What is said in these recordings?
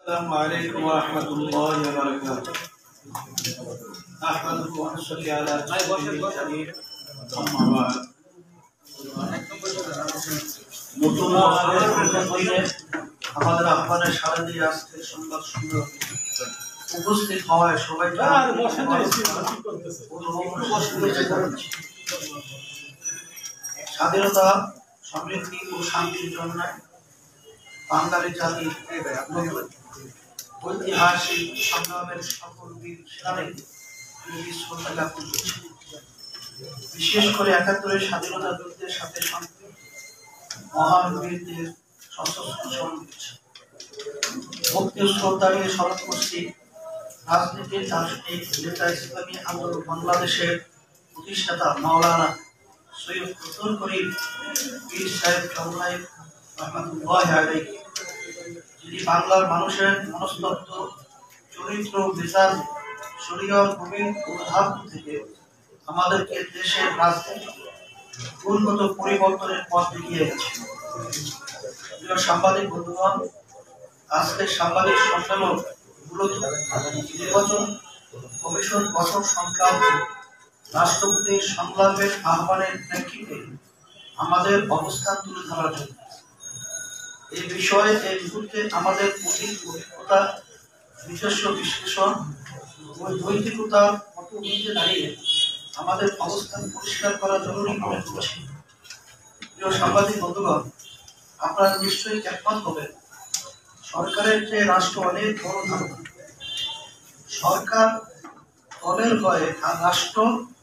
السلام عليكم ورحمة الله وبركاته. أحمده ونصلي على رسوله الكريم. أما بعد. নতুন আমাদের আহ্বানে সাড়া দিয়ে আজকের সংবাদ শুনতে উপস্থিত হওয়ায় সবাইকে স্বাধীনতা, সমৃদ্ধি ও শান্তির জন্য বাঙালি জাতি ঐতিহাসিক সংগ্রামের সকল বীর সেনানীকে শ্রদ্ধা জ্ঞাপন করছে। বিশেষ করে ৭১-এর স্বাধীনতা যুদ্ধের সাথে মহান বীরদের সশস্ত্র সংগীত ভক্তি ও শ্রদ্ধা নিয়ে স্মরণ করছি রাজনীতির দার্শনিক নেতা, ইসলামী আন্দোলন বাংলাদেশের প্রতিষ্ঠাতা মাওলানা সৈয়দ ফজলুল করিম পীর সাহেব রহমাতুল্লাহি আলাইহি, যিনি বাংলার মানুষের মনস্তত্ত্ব, চরিত্র, মেজাজ, শরীয়ত, গভীর উদ্ধার থেকে আমাদেরকে দেশের রাজনীতি গুণগত পরিবর্তনের পথ দেখিয়ে গেছে। প্রিয় সাংবাদিক বন্ধুগণ, আজকের সাংবাদিক সম্মেলন মূলত নির্বাচন কমিশন গঠন সংক্রান্ত রাষ্ট্রপতির সংলাপের আহ্বানের প্রেক্ষিতে আমাদের অবস্থান তুলে ধরার জন্য। এই বিষয়ে এই মুহূর্তে আমাদের অতীত অভিজ্ঞতা, নিজস্ব বিশ্লেষণ ও নৈতিকতার পটভূমিতে দাঁড়িয়ে আমাদের অবস্থান পরিষ্কার করা জরুরি মনে করছি। প্রিয় সাংবাদিক বন্ধুগণ, আপনারা নিশ্চয়ই একমত হবেন, সরকারের যে রাষ্ট্র অনেক বড় ধারণা। সরকার দলের হয় আর রাষ্ট্র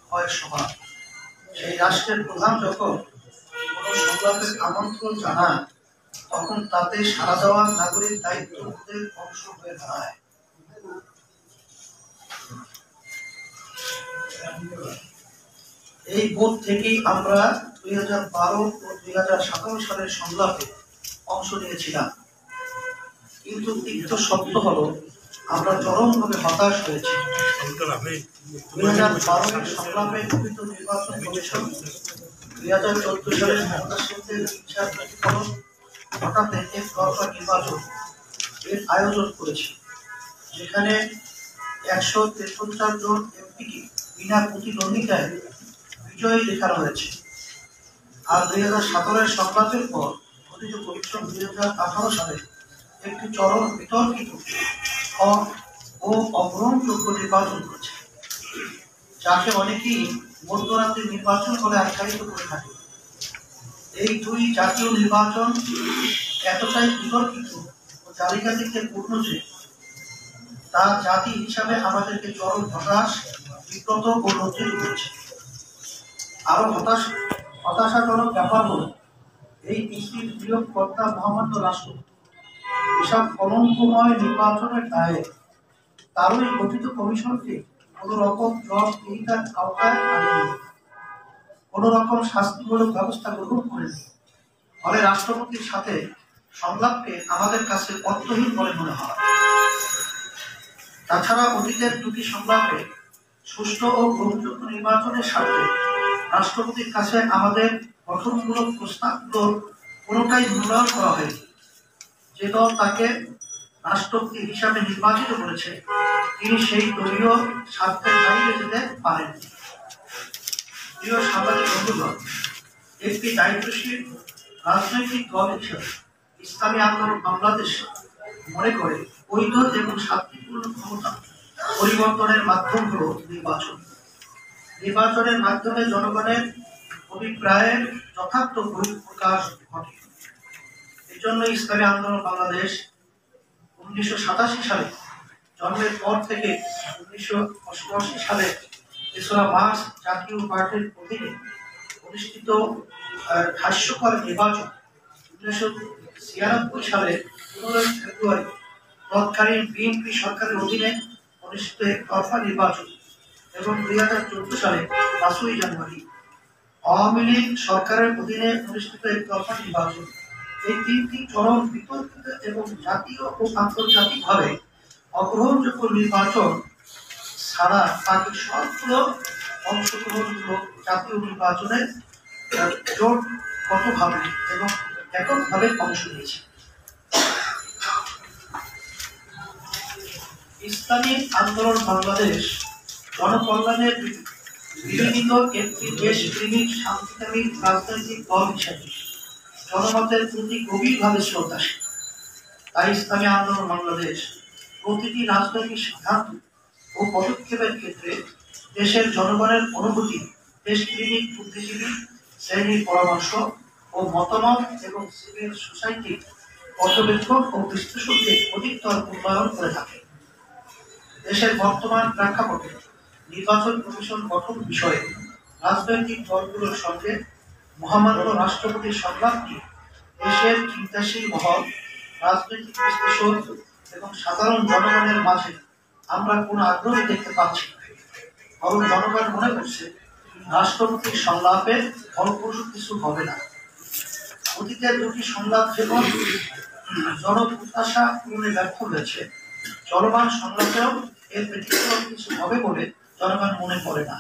হয় সভা। সেই রাষ্ট্রের প্রধান যখন কোনো সংলাপের আমন্ত্রণ জানান, তখন তাতে সাড়া দেওয়া নাগরিক দায়িত্ববোধের অংশ হয়ে দাঁড়ায়। এই বোধ থেকেই আমরা 2012 ও 2017 সালের সংলাপে অংশ নিয়েছিলাম। কিন্তু তিক্ত সত্য হলো, আমরা চরমভাবে হতাশ হয়েছি। 2012 সংলাপে গঠিত নির্বাচন কমিশন 2014 সালের সন্ত্রাসীদের ইচ্ছার প্রতিফলন ঘটাতে একতরফা নির্বাচন এর আয়োজন করেছে, যেখানে 153 জন এমপিকে বিনা প্রতিদ্বন্দ্বিতায় বিজয়ী দেখানো হয়েছে। আর 2017 সংলাপের পর গঠিত কমিশন 2018 সালে একটি চরম বিতর্কিত ও অগ্রহণযোগ্য নির্বাচন করেছে, যাকে অনেকেই মধ্যরাত্রি নির্বাচন বলে আখ্যায়িত করে থাকে। এই দুই জাতীয় নির্বাচন এতটাই বিতর্কিত ও জালিয়াতিতে পূর্ণ যে তা জাতি হিসাবে আমাদেরকে চরম হতাশ, বিব্রত ও লজ্জিত করেছে। আরো হতাশাজনক ব্যাপার হল, এই নীতির নিয়োগকর্তা মহামান্য রাষ্ট্র এসব কলঙ্কময় নির্বাচনের দায়ে তারই গঠিত কমিশনকে কোনো রকম জবাবদিহিতার আওতায় আনেনি, কোনো রকম শাস্তিমূলক ব্যবস্থা গ্রহণ করেনি। ফলে রাষ্ট্রপতির সাথে সংলাপকে আমাদের কাছে অর্থহীন বলে মনে হয়। তাছাড়া অতীতের দুটি সংলাপে সুষ্ঠু ও গ্রহণযোগ্য নির্বাচনের স্বার্থে রাষ্ট্রপতির কাছে আমাদের গঠনমূলক প্রস্তাবগুলোর কোনোটাই মূল্যায়ন করা হয়নি। যে দল তাকে রাষ্ট্রপতি হিসাবে নির্বাচিত করেছে, তিনি সেই দলীয় স্বার্থের বাইরে যেতে পারেননি। প্রিয় সাংবাদিক বন্ধুগণ, একটি দায়িত্বশীল রাজনৈতিক দল হিসেবে ইসলামী আন্দোলন বাংলাদেশ মনে করে বৈধ এবং শান্তিপূর্ণ ক্ষমতা পরিবর্তনের মাধ্যম হল নির্বাচন। নির্বাচনের মাধ্যমে জনগণের অভিপ্রায়ের যথার্থ বহিঃপ্রকাশ ঘটে। এই জন্য ইসলামী আন্দোলন বাংলাদেশ 1987 সালে জন্মের পর থেকে 1988 সালে 3রা মার্চ জাতীয় পার্টির অধীনে অনুষ্ঠিত হাস্যকর নির্বাচন, 1996 সালে 15 ফেব্রুয়ারি তৎকালীন বিএনপি সরকারের অধীনে অনুষ্ঠিত একতরফা নির্বাচন এবং 2014 সালে 5ই জানুয়ারি আওয়ামী লীগ সরকারের অধীনে অনুষ্ঠিত একতরফা নির্বাচন, এই তিনটি চরম বিতর্কিত এবং জাতীয় ও আন্তর্জাতিকভাবে অগ্রহণযোগ্য নির্বাচন ছাড়া বাকি সবগুলো অংশগ্রহণমূলক জাতীয় নির্বাচনে জোটগতভাবে এবং এককভাবে অংশ নিয়েছে। ইসলামী আন্দোলন বাংলাদেশ জনকল্যাণের বিবেচিত একটি দেশপ্রেমিক শান্তিকামী রাজনৈতিক দল হিসেবে জনমতের প্রতি গভীরভাবে শ্রদ্ধাশীল। তাই ইসলামী আন্দোলন বাংলাদেশ প্রতিটি রাজনৈতিক সিদ্ধান্ত ও পদক্ষেপের ক্ষেত্রে দেশের জনগণের অনুভূতি, দেশপ্রেমিক বুদ্ধিজীবী শ্রেণীর পরামর্শ ও মতামত এবং সিভিল সোসাইটি পর্যবেক্ষণ ও বিশ্লেষণকে অধিকতর উন্নয়ন করে থাকে। দেশের বর্তমান প্রেক্ষাপটে নির্বাচন কমিশন গঠন বিষয়ে রাজনৈতিক দলগুলোর সঙ্গে মহামান্য রাষ্ট্রপতির সংলাপ নিয়ে দেশের চিন্তাশীল মহল, রাজনৈতিক বিশ্লেষক এবং সাধারণ জনগণের মাঝে আমরা কোনো আগ্রহী দেখতে পাচ্ছি না। বরং জনগণ মনে করছে রাষ্ট্রপতির সংলাপে ফলপ্রসূ কিছু হবে না। অতীতের দুটি সংলাপ যেমন জনপ্রত্যাশা পূরণে ব্যর্থ হয়েছে, চলমান সংলাপেও এর ব্যতিক্রম কিছু হবে বলে জনগণ মনে করে না।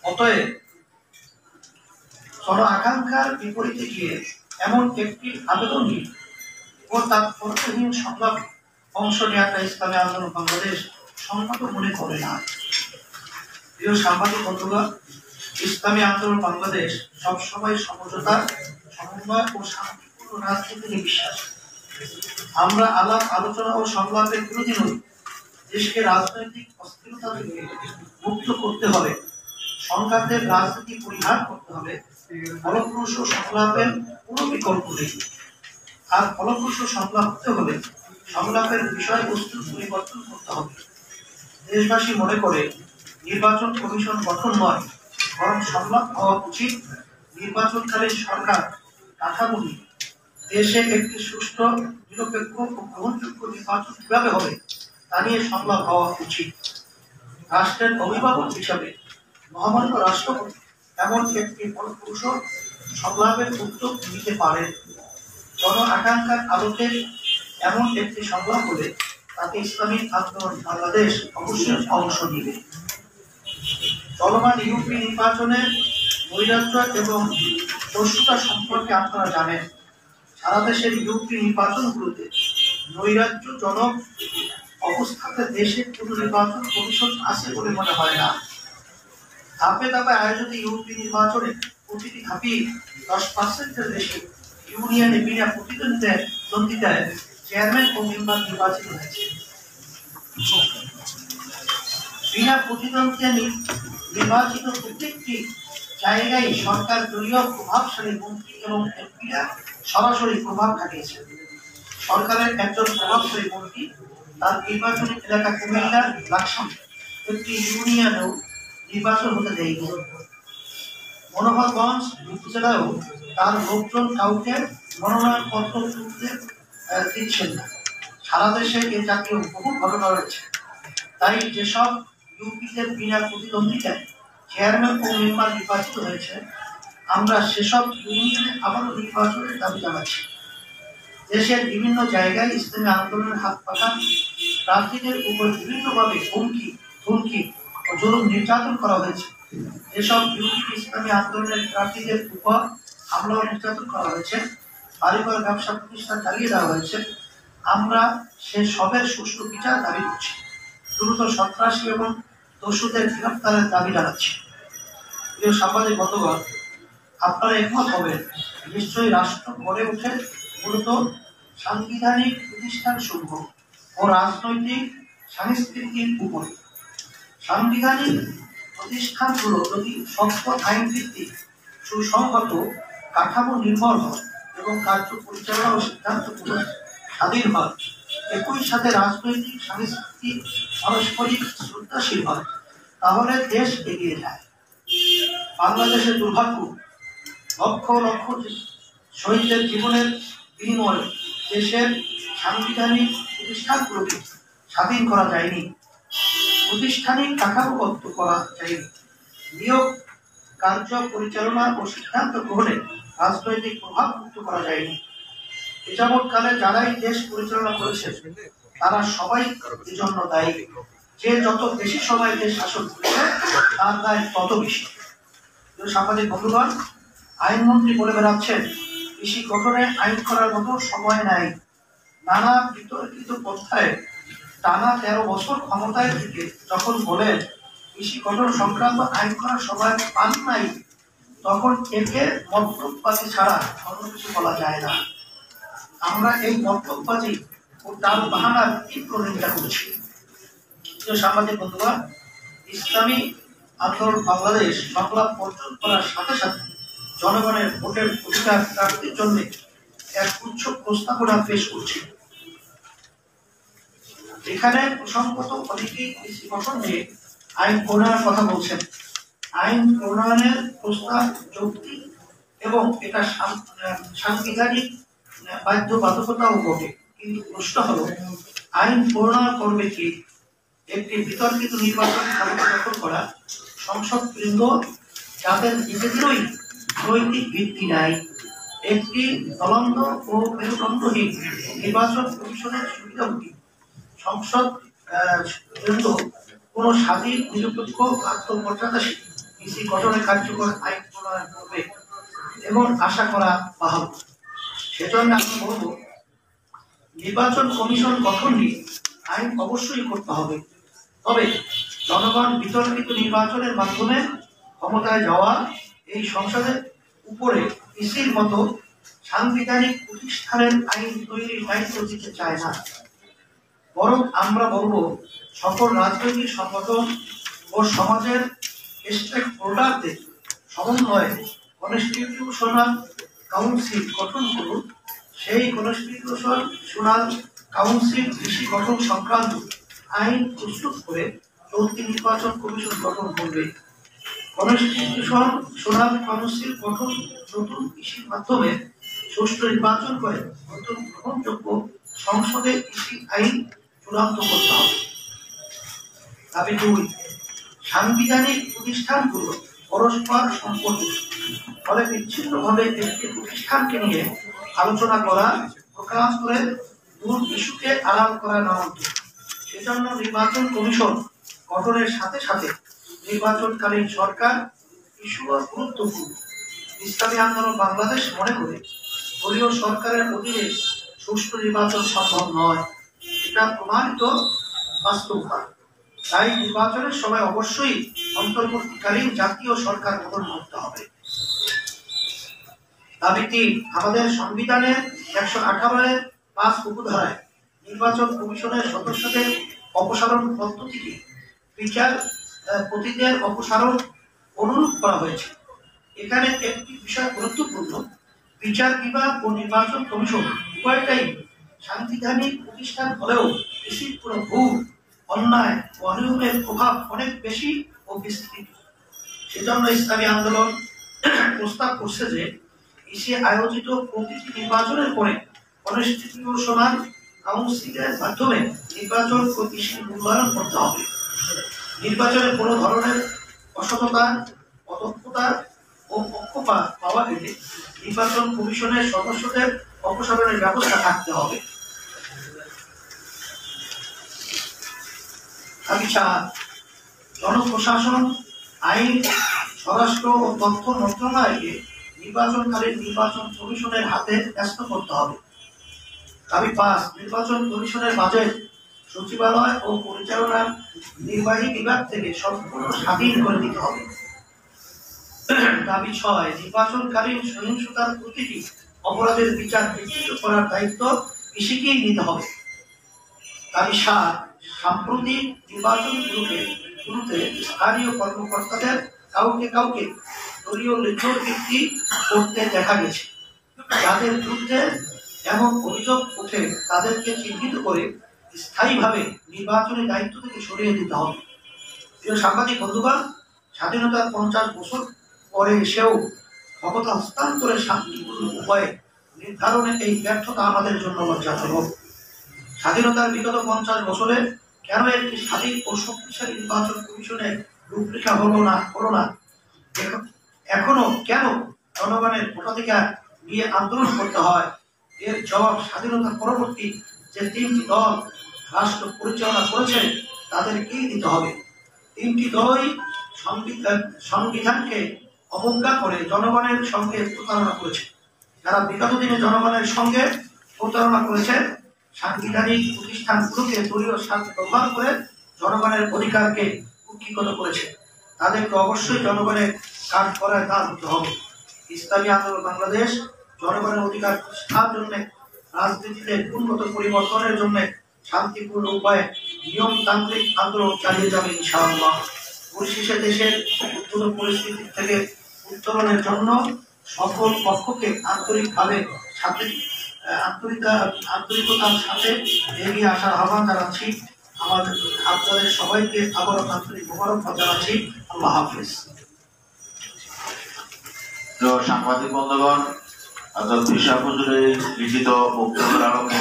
অতএব জন আকাঙ্ক্ষার বিপরীতে গিয়ে এমন একটি আবেদন ও তাৎপর্যহীন সংলাপ অংশ নেওয়াটা ইসলামী আন্দোলন বাংলাদেশ সম্মত মনে করে না। প্রিয় সাংবাদিক বন্ধুগণ, ইসলামী আন্দোলন বাংলাদেশ সবসময় সমঝোতা, সমন্বয় ও শান্তিপূর্ণ রাজনীতিতে বিশ্বাস। আমরা আলাপ আলোচনা ও সংলাপের বিরোধী নই। দেশকে রাজনৈতিক অস্থিরতা থেকে মুক্ত করতে হবে, সংঘাতের রাজনীতি পরিহার করতে হবে। ফলপ্রসূ সংলাপের কোনো বিকল্প নেই। আর ফলপ্রসূ সংলাপ হতে হলে সংলাপের বিষয়বস্তু পরিবর্তন করতে হবে। দেশবাসী মনে করে নির্বাচন কমিশন গঠন নয়, বরং সংলাপ হওয়া উচিত। নির্বাচনকালীন সরকার কাঠামো দেশে একটি সুষ্ঠু, নিরপেক্ষ ও গ্রহণযোগ্য নির্বাচন কিভাবে হবে তা নিয়ে সংলাপ হওয়া উচিত। রাষ্ট্রের অভিভাবক হিসাবে মহামান্য রাষ্ট্রপতি এমন একটি ফলপ্রসূ সংলাপের উদ্যোগ নিতে পারেন। জন আকাঙ্ক্ষার আলোকে এমন একটি সংলাপ হলে তাতে ইসলামী আন্দোলন বাংলাদেশ অবশ্যই অংশ নিবে। চলমান ইউপি নির্বাচনে নৈরাজ্য এবং দস্যুতা সম্পর্কে আপনারা জানেন। সারা দেশের ইউপি নির্বাচনগুলোতে নৈরাজ্যজনক অবস্থাতে দেশের কোনো নির্বাচন কমিশন আছে বলে মনে হয় না। ধাপে ধাপে আয়োজিত ইউপি নির্বাচনে প্রতিটি ধাপেই 10%-এর বেশি ইউনিয়নে বিনা প্রতিদ্বন্দ্বিতায় চেয়ারম্যান ও মেম্বার নির্বাচিত হয়েছে। বিনা প্রতিদ্বন্দ্বিতা নির্বাচিত প্রত্যেকটি জায়গায় সরকার দলীয় প্রভাবশালী মন্ত্রী এবং এমপিরা সরাসরি প্রভাব খাটিয়েছে। সরকারের একজন প্রভাবশালী মন্ত্রী তার নির্বাচনী এলাকা কুমিল্লা লাকসাম একটি ইউনিয়নেও নির্বাচন হতে দেয়নি। মনোহরগঞ্জ উপজেলায়ও তার লোকজন কাউকে মনোনয়ন পত্র তুলতে দিচ্ছেন না। সারা দেশে এ জাতীয় বহু ঘটনা রয়েছে। তাই যেসব ইউপিতে বিনা প্রতিদ্বন্দ্বিতায় চেয়ারম্যান ও মেম্বার নির্বাচিত হয়েছে, আমরা সেসব ইউনিয়নে আবারও নির্বাচনের দাবি জানাচ্ছি। দেশের বিভিন্ন জায়গায় ইসলামী আন্দোলনের হাত পাখা প্রার্থীদের উপর বিভিন্নভাবে হুমকি ও জুলুম নির্যাতন করা হয়েছে। যেসব ইউপি ইসলামী আন্দোলনের প্রার্থীদের উপর হামলা ও নির্যাতন করা হয়েছে, বাড়িঘর ব্যবসা প্রতিষ্ঠান চালিয়ে দেওয়া হয়েছে, আমরা সে সবের সুষ্ঠু বিচার দাবি করছি। দ্রুত সন্ত্রাসী এবং দস্যুদের গ্রেফতারের দাবি জানাচ্ছি। প্রিয় সাংবাদিক বন্ধুগণ, আপনারা একমত হবেন, নিশ্চয়ই রাষ্ট্র গড়ে ওঠে মূলত সাংবিধানিক প্রতিষ্ঠান সমূহ ও রাজনৈতিক সাংস্কৃতিক উপর। সাংবিধানিক প্রতিষ্ঠানগুলো যদি শক্ত আইন ভিত্তিক সুসংহত কাঠামো নির্ভর হয় এবং কার্য পরিচালনা ও সিদ্ধান্ত স্বাধীন হয়, একই সাথে রাজনৈতিক সাংস্কৃতিক পারস্পরিক শ্রদ্ধাশীল হয়, তাহলে দেশ এগিয়ে যায়। বাংলাদেশের দুর্ভাগ্য, লক্ষ লক্ষ শহীদদের জীবনের বিনিময়ে দেশের সাংবিধানিক প্রতিষ্ঠানগুলোকে স্বাধীন করা যায়নি, প্রতিষ্ঠানিক কাঠামোবদ্ধ করা যায়নি, নিয়োগ কার্য পরিচালনা ও সিদ্ধান্ত গ্রহণে রাজনৈতিক প্রভাব মুক্ত করা যায়নি। এ যাবৎকালে যারাই দেশ পরিচালনা করেছে তারা সবাই এজন্য দায়ী। যে যত বেশি সময় দেশ শাসন করেছে তার দায় তত বেশি। সাংবাদিক বন্ধুগণ, আইনমন্ত্রী বলে বেড়াচ্ছেন কৃষি গঠনে আইন করার মতো সময় নাই। নানা বিতর্কিত পন্থায় টানা 13 বছর ক্ষমতায় থেকে যখন বলেন কৃষি গঠন সংক্রান্ত আইন করার সময় পান নাই, তখন একে মতলববাজি ছাড়া অন্য কিছু বলা যায় না। আমরা এই মতলববাজি ও তার বাহানার তীব্র নিন্দা করছি। সাংবাদিক বন্ধুরা, ইসলামী আন্দোলন বাংলাদেশ সংলাপ অর্জন করার সাথে সাথে জনগণের ভোটের অধিকার প্রাপ্তির জন্য এক উচ্চ প্রস্তাবনা পেশ করছে। এখানে প্রসঙ্গত অনেকেই কৃষি গঠন নিয়ে আইন প্রণয়নের কথা বলছেন। আইন প্রণয়নের প্রস্তাব যৌক্তিক এবং এটা সাংবিধানিক বাধ্যবাধকতাও বটে, কিন্তু প্রশ্ন হলো আইন প্রণয়ন করবে কি? একটি বিতর্কিত নির্বাচন ক্ষমতা দখল করা সংসদ বৃন্দ যাদের নিজেদেরই নৈতিক ভিত্তি নাই, একটি তদন্ত ও মেরুদণ্ডহীন নির্বাচন কমিশনের সুবিধাভোগী সংসদ বৃন্দ কোন স্বাধীন নিরপেক্ষ আত্মমর্যাদাশীল কৃষি গঠনের কার্যকর আইন প্রণয়ন করবে এবং আশা করা বাহুল্য। সেজন্য আমি বলবো, নির্বাচন কমিশন গঠন নিয়ে আইন অবশ্যই করতে হবে, তবে জনগণ বিতর্কিত নির্বাচনের মাধ্যমে ক্ষমতায় যাওয়া এই সংসদের উপরে কৃষির মতো সাংবিধানিক প্রতিষ্ঠানের আইন তৈরির দায়িত্ব দিতে চায় না। বরং আমরা বলবো, সকল রাজনৈতিক সংগঠন ও সমাজের স্টেক হোল্ডারদের সমন্বয়ে কনস্টিটিউশনাল কাউন্সিল গঠন করুন। সেই কনস্টিটিউশনাল কাউন্সিল কৃষি গঠন সংক্রান্ত আইন প্রস্তুত করে চলতি নির্বাচন কমিশন গঠন করবে। কনস্টিটিউশনাল কাউন্সিল গঠন নতুন কৃষির মাধ্যমে সুষ্ঠু নির্বাচন করে নতুন গ্রহণযোগ্য সংসদে কৃষি আইন চূড়ান্ত করতে হবে। দাবি 2, সাংবিধানিক প্রতিষ্ঠানগুলো পরস্পর সম্পর্কিত, ফলে বিচ্ছিন্নভাবে একটি প্রতিষ্ঠানকে নিয়ে আলোচনা করা, প্রকাশ করে মূল ইস্যুকে আড়াল করা নয়। সেজন্য নির্বাচন কমিশন গঠনের সাথে সাথে নির্বাচনকালীন সরকার ইস্যুও গুরুত্বপূর্ণ। ইসলামী আন্দোলন বাংলাদেশ মনে করে দলীয় সরকারের অধীনে সুষ্ঠু নির্বাচন সম্ভব নয়, এটা প্রমাণিত বাস্তবতা। তাই নির্বাচনের সময় অবশ্যই অন্তর্বর্তীকালীন জাতীয় সরকার গঠন করতে হবে। দাবি 3, আমাদের সংবিধানের 118-5 উপধারায় নির্বাচন কমিশনের সদস্যদের অপসারণ পদ্ধতিকে বিচারপতিদের অপসারণ অনুরোধ করা হয়েছে। এখানে একটি বিষয় গুরুত্বপূর্ণ, বিচার বিভাগ ও নির্বাচন কমিশন উভয়টাই সাংবিধানিক প্রতিষ্ঠান হলেও কৃষির কোনো ভুল, অন্যায় ও অনিয়মের প্রভাব অনেক বেশি ও বিস্তৃত। সেজন্য ইসলামী আন্দোলন প্রস্তাব করছে যে কৃষি আয়োজিত প্রতিটি নির্বাচনের পরে কনস্টিটিউশনাল কাউন্সিলের মাধ্যমে নির্বাচন ও কৃষির মূল্যায়ন করতে হবে। নির্বাচনে কোনো ধরনের অসততা, অদক্ষতা ও পক্ষপাত পাওয়া গেলে নির্বাচন কমিশনের সদস্যদের অপসারণের ব্যবস্থা থাকতে হবে। দাবি 4, জনপ্রশাসন, আইন, স্বরাষ্ট্র ও তথ্য মন্ত্রণালয়কে নির্বাচনকালীন নির্বাচন কমিশনের হাতে ন্যস্ত করতে হবে। দাবি 5, নির্বাচন কমিশনের বাজেট সচিবালয় ও পরিচালনা নির্বাহী বিভাগ থেকে সম্পূর্ণ স্বাধীন করে দিতে হবে। দাবি 6, নির্বাচনকালীন সহিংসতার প্রতিটি অপরাধের বিচার নিশ্চিত করার দায়িত্ব কৃষিকেই নিতে হবে। দাবি 7, সাম্প্রতিক নির্বাচনগুলোতে স্থানীয় কর্মকর্তাদের কাউকে দলীয় লেজুর ভিত্তি করতে দেখা গেছে। যাদের বিরুদ্ধে এমন অভিযোগ ওঠে তাদেরকে চিহ্নিত করে স্থায়ীভাবে নির্বাচনী দায়িত্ব থেকে সরিয়ে দিতে হবে। প্রিয় সাংবাদিক বন্ধুগণ, স্বাধীনতার 50 বছর পরে এসেও ক্ষমতা হস্তান্তরের শান্তিপূর্ণ উপায়ে নির্ধারণে এই ব্যর্থতা আমাদের জন্য লজ্জাজনক। স্বাধীনতার বিগত 50 বছরে কেন একটি স্বাধীন ও শক্তিশালী নির্বাচন কমিশনের রূপরেখা হলো না, এখনো কেন জনগণের ভোটাধিকার নিয়ে আন্দোলন করতে হয়, এর জবাব স্বাধীনতা পরবর্তী যে 3টি দল রাষ্ট্র পরিচালনা করেছে তাদেরকেই দিতে হবে। 3টি দলই সংবিধানকে অবজ্ঞা করে জনগণের সঙ্গে প্রতারণা করেছে। যারা বিগত দিনে জনগণের সঙ্গে প্রতারণা করেছে সাংবিধানিক প্রতিষ্ঠানগুলোকে দলীয় স্বার্থ ব্যবহার করে জনগণের অধিকারকে কুক্ষিগত করেছে। তাদেরকে অবশ্যই জনগণের কাজ করার কাজ হতে হবে। ইসলামী আন্দোলন বাংলাদেশ জনগণের অধিকার প্রতিষ্ঠার জন্য রাজনীতিতে গুণগত পরিবর্তনের জন্য শান্তিপূর্ণ উপায়ে নিয়মতান্ত্রিক আন্দোলন চালিয়ে যাবে ইনশাআল্লাহ। পরিশেষে দেশের উদ্ভূত পরিস্থিতি থেকে উত্তরণের জন্য সকল পক্ষকে আন্তরিকতার সাথে এগিয়ে আসার আহ্বান জানাচ্ছি। আপনাদের সবাইকে আবারও আন্তরিক মোবারকবাদ জানাচ্ছি। আল্লাহ হাফিজ। সাংবাদিক বন্ধুগণ, লিখিত বক্তব্যের আলোকে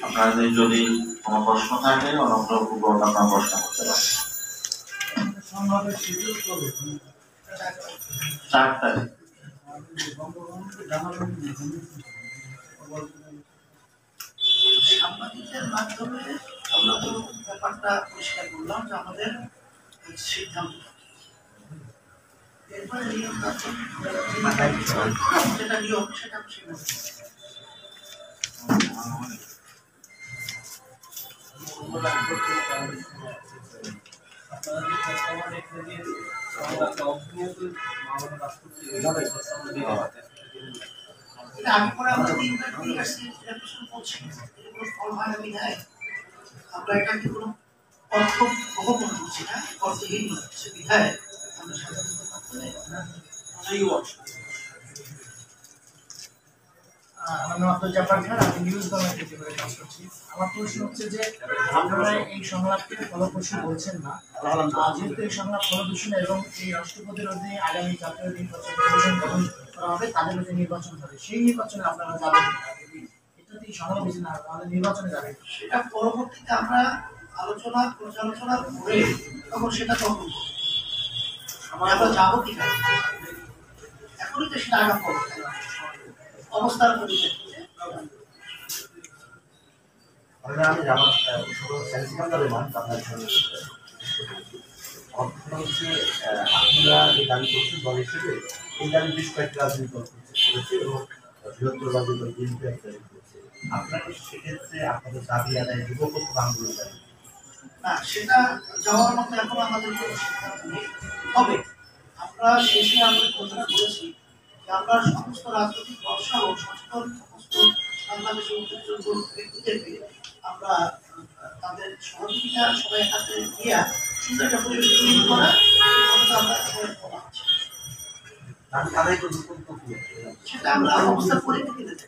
আপনাদের যদি কোনো প্রশ্ন থাকে অনুগ্রহপূর্বক আপনারা প্রশ্ন করতে পারেন। 4 তারিখ সাংবাদিকদের মাধ্যমে আমরা তো ব্যাপারটা পরিষ্কার করলাম যে আমাদের সিদ্ধান্ত এরপরে নিয়ম যেটা নিয়ম সেটা আগে পরে আমরা আমরা এটাকে কোনো অর্থ বহন করছি না, অর্থহীন হচ্ছে বিধায় আমরা আমার প্রশ্ন হচ্ছে যে আপনারা এই সংলাপকে ফলপ্রসূ বলছেন না, যেহেতু এই সংলাপ ফলপ্রসূ না এবং এই রাষ্ট্রপতির অধীনে আগামী জাতীয় নির্বাচন গ্রহণ করা হবে, তাদের অধীনে নির্বাচন হবে, সেই নির্বাচনে আপনারা যাবেন, এটাতে সংলাপ বেশি না তাহলে নির্বাচনে যাবেন, সেটা পরবর্তীতে আমরা পর্যালোচনা করে তখন সেটা তখন আমরা যাবো কিনা এখনই তো সেটা আগাম অবস্থার পরিপ্রেক্ষিতে আমি আপনারা যে দাবি করছেন দল হিসেবে এই দাবি বেশ কয়েকটি রাজনৈতিক দল করেছে এবং বৃহত্তর রাজনৈতিক দল বিএনপি দাবি করছে। আপনারা সেক্ষেত্রে আপনাদের দাবি আদায় যুবপক্ষ আন্দোলন দাবি না, সেটা যাওয়ার মতো এখন আমাদের কোনো সিদ্ধান্ত নেই। তবে আমরা শেষে আমরা ঘোষণা করেছি যে আমরা সমস্ত রাজনৈতিক দলসহ সচেতন সমস্ত বাংলাদেশের উল্লেখযোগ্য ব্যক্তিদেরকে আমরা তাদের সহযোগিতা সবাই হাতে দিয়ে সুন্দর একটা পরিবেশ তৈরি করা আমরা সেটা আমরা অবস্থার পরিপ্রেক্ষিতে